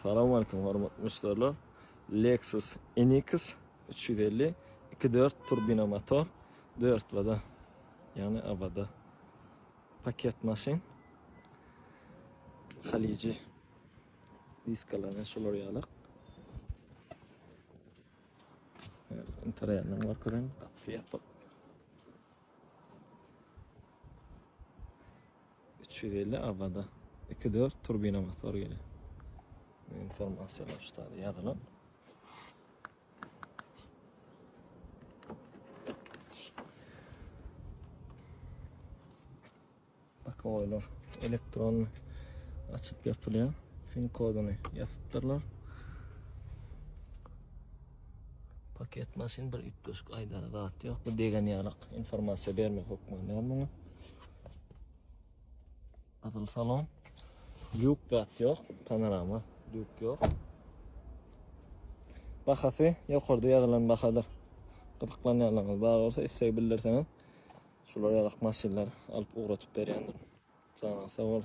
Assalomu alaykum hormatli mushtarlar. Lexus NX 350 2.4 turbina motor 4 vada, ya'ni avada paket mashin. Xaliji diskalarni shular yaliq. Interyerni var ko'ring, qapisi yopiq. 350 avada 2.4 turbina motor geliyor. Informasiyalar ustadi yozilib. Bakoylar elektron açıp yapılıyor. Fin kodunu yapıptırlar. Paket masin bir 3 ayda rahat yok. Bu degan yalıq informasiya vermek hukmandan bunu. Adıl salon. Yük kat yok. Panorama. Yük yok. Bakası yukarıda yazılan bakadır. Qıdıqlanyanlarınız var olsa istek bilirseniz şular yalıq masinler alıp uğratıp beryandır. Sana sağ olun.